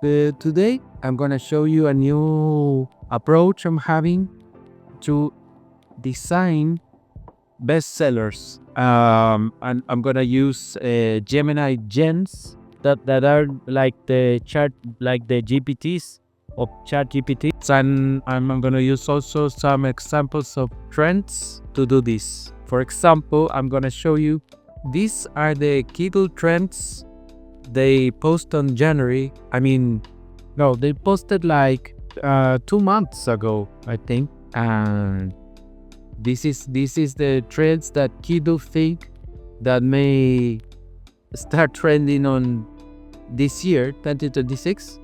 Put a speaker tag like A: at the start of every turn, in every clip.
A: Today I'm gonna show you a new approach I'm having to design bestsellers. And I'm gonna use Gemini gens that are like the chat, like the GPTs of Chat GPT. And I'm gonna use also some examples of trends to do this. For example, I'm gonna show you these are the Kindle trends they post on January. No, they posted like 2 months ago, I think. And this is the trends that Kido think that may start trending on this year, 2026.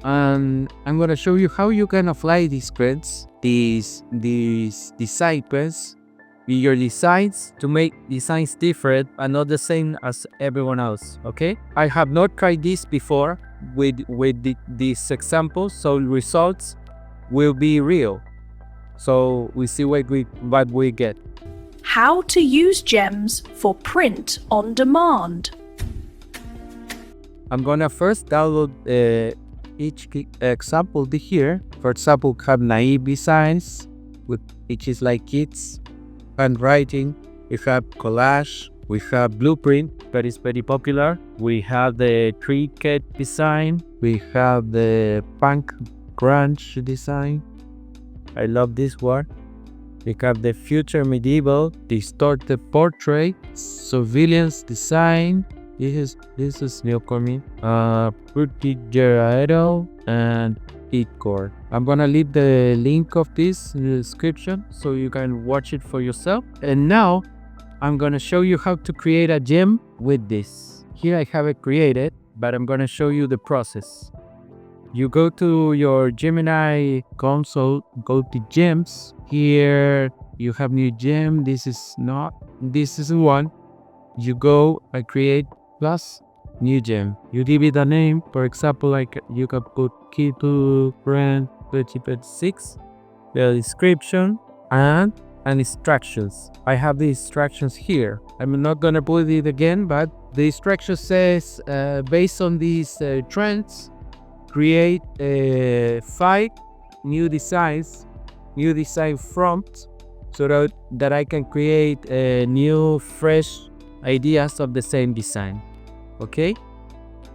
A: And I'm gonna show you how you can apply these trends, these design trends in your designs to make designs different and not the same as everyone else. Okay, I have not tried this before with these examples, so results will be real. So we see what we get.
B: How to use gems for print on demand.
A: I'm gonna first download each example here. For example, have naive designs, which is like kids handwriting. We have collage. We have blueprint, that is very popular. We have the trinket design. We have the punk grunge design. I love this one. We have the future medieval, distorted portrait, surveillance design. This is newcomer. Pretty Gerardo and Pitcore. I'm gonna leave the link of this in the description so you can watch it for yourself. And now I'm gonna show you how to create a gem with this. Here I have it created, but I'm gonna show you the process. You go to your Gemini console, go to gems. Here you have new gem. This is one. You go and create plus new gem. You give it a name. For example, like you can put key to brand 2026, the description and instructions. I have the instructions here. I'm not gonna put it again, but the instruction says based on these trends, create 5 new design prompts so that I can create new fresh ideas of the same design. Okay,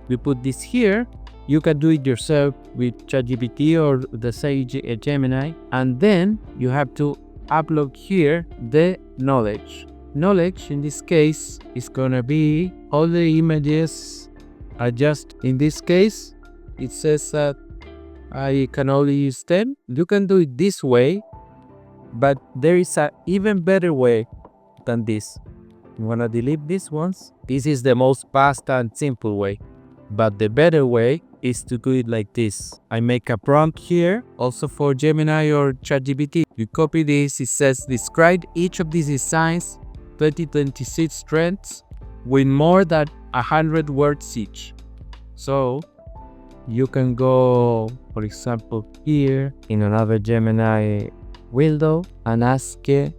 A: we put this here. You can do it yourself with ChatGPT or the Sage Gemini, and then you have to upload here the knowledge. Knowledge in this case is gonna be all the images. Adjust in this case. It says that I can only use 10. You can do it this way, but there is an even better way than this. I'm gonna delete these ones. This is the most fast and simple way, but the better way is to do it like this. I make a prompt here, also for Gemini or ChatGPT. You copy this. It says describe each of these designs, 2026 trends, with more than 100 words each. So you can go, for example, here in another Gemini window and ask it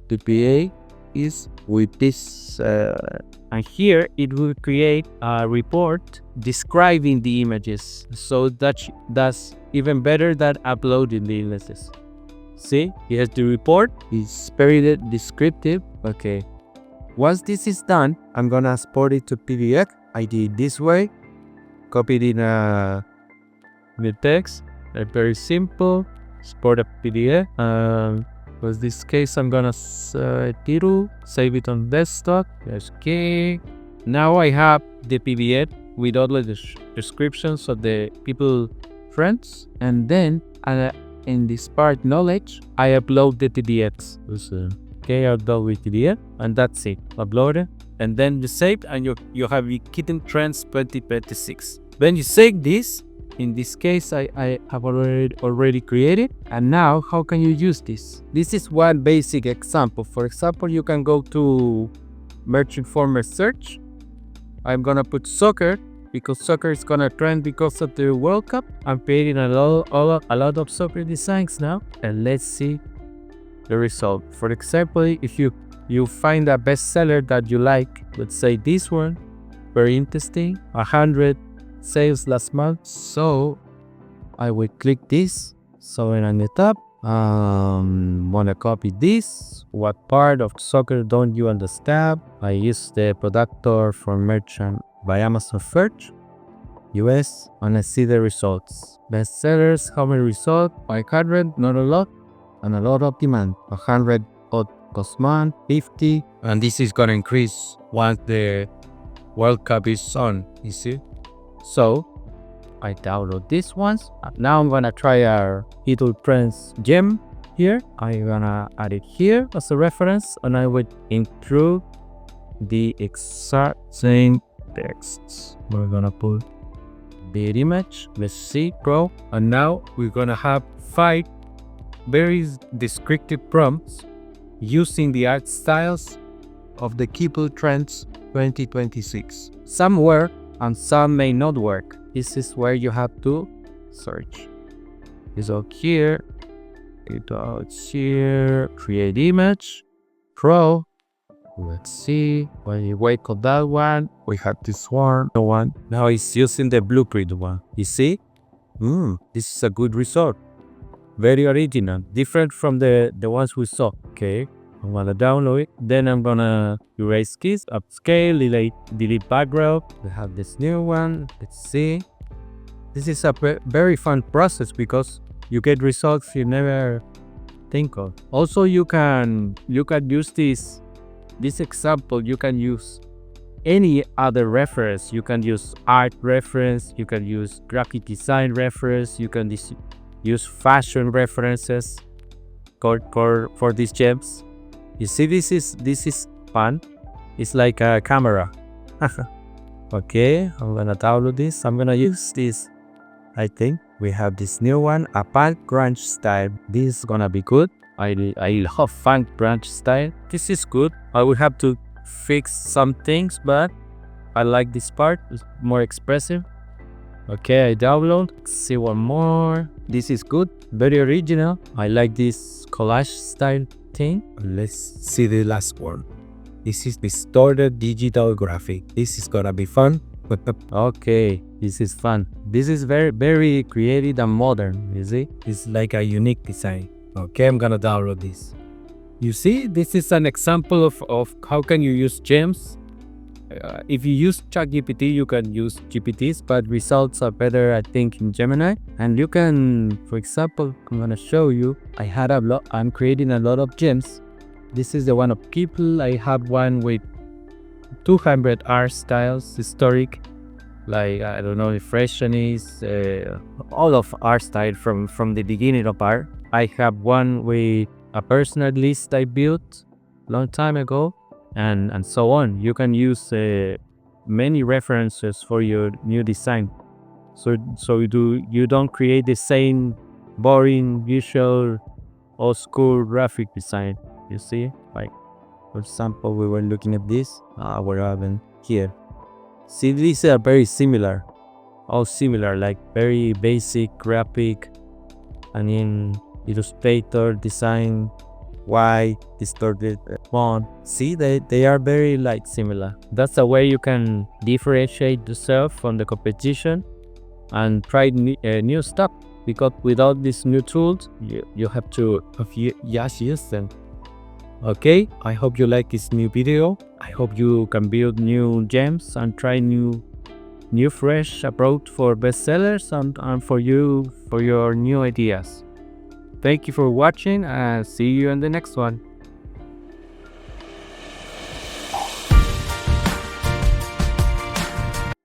A: to create is with this, and here it will create a report describing the images. So that's even better than uploading the images. See, here's the report. It's very descriptive. Okay. Once this is done, I'm gonna export it to PDF. I did this way. Copied in the text. Very simple. Export a PDF. For this case, I'm gonna save it on desktop. Okay. Now I have the PDF with all the descriptions of the people, friends, and then in this part knowledge, I upload the TDX. Okay, I'll upload with TDX, and that's it. Upload it, and then you save, and you have your Kitten Trends 2026. When you save this, in this case, I have already created. And now, how can you use this? This is one basic example. For example, you can go to Merch Informer search. I'm gonna put soccer because soccer is gonna trend because of the World Cup. I'm creating a lot of soccer designs now, and let's see the result. For example, if you find a bestseller that you like, let's say this one, very interesting, 100 sales last month. So I will click this. So on the top, wanna copy this. What part of soccer don't you understand? I use the productor for merchant by Amazon search US, and I see the results. Bestsellers, how many results? 500, not a lot, and a lot of demand. 100 cost month, 50, and this is gonna increase once the World Cup is on, you see? So I download this ones. Now I'm gonna try our Little Prince gem here. I'm gonna add it here as a reference, and I would improve the exact same texts. We're gonna put the image, let's see, Pro, and now we're gonna have 5 very descriptive prompts using the art styles of the Keeple Trends 2026. Some work and some may not work. This is where you have to search. You go here, it's here, create image, Pro. Let's see, when you wait for that one, we have this one, the one. Now it's using the blueprint one. You see? This is a good result. Very original, different from the ones we saw. Okay, I'm gonna download it. Then I'm gonna erase keys, upscale, delete background. We have this new one. Let's see. This is a very fun process because you get results you never think of. Also, you can use this example. You can use any other reference. You can use art reference. You can use graphic design reference. You can use fashion references for these gems. You see, this is fun. It's like a camera. Okay, I'm gonna download this. I'm gonna use this. I think we have this new one, a punk grunge style. This is gonna be good. I love funk grunge style. This is good. I will have to fix some things, but I like this part. It's more expressive. Okay, I download. Let's see one more. This is good. Very original. I like this collage style thing. Let's see the last one. This is distorted digital graphic. This is gonna be fun. Okay, this is fun. This is very creative and modern, you see? It's like a unique design. Okay, I'm gonna download this. You see, this is an example of how can you use gems. If you use ChatGPT, you can use GPTs, but results are better, I think, in Gemini. And you can, for example, I'm gonna show you. I'm creating a lot of gems. This is the one of people. I have one with 200 art styles, historic, like I don't know, impressionist, all of art style from the beginning of art. I have one with a personal list I built long time ago, and so on. You can use many references for your new design. So you don't create the same boring, usual, old school graphic design. You see, like for example, we were looking at this. We're having here. See, these are very similar, all similar, like very basic graphic, and in Illustrator design, white, distorted font. See, they are very like similar. That's a way you can differentiate yourself from the competition and try new stuff. Because without these new tools, you have to use them. Okay, I hope you like this new video. I hope you can build new gems and try new fresh approach for bestsellers and for your new ideas. Thank you for watching and see you in the next one.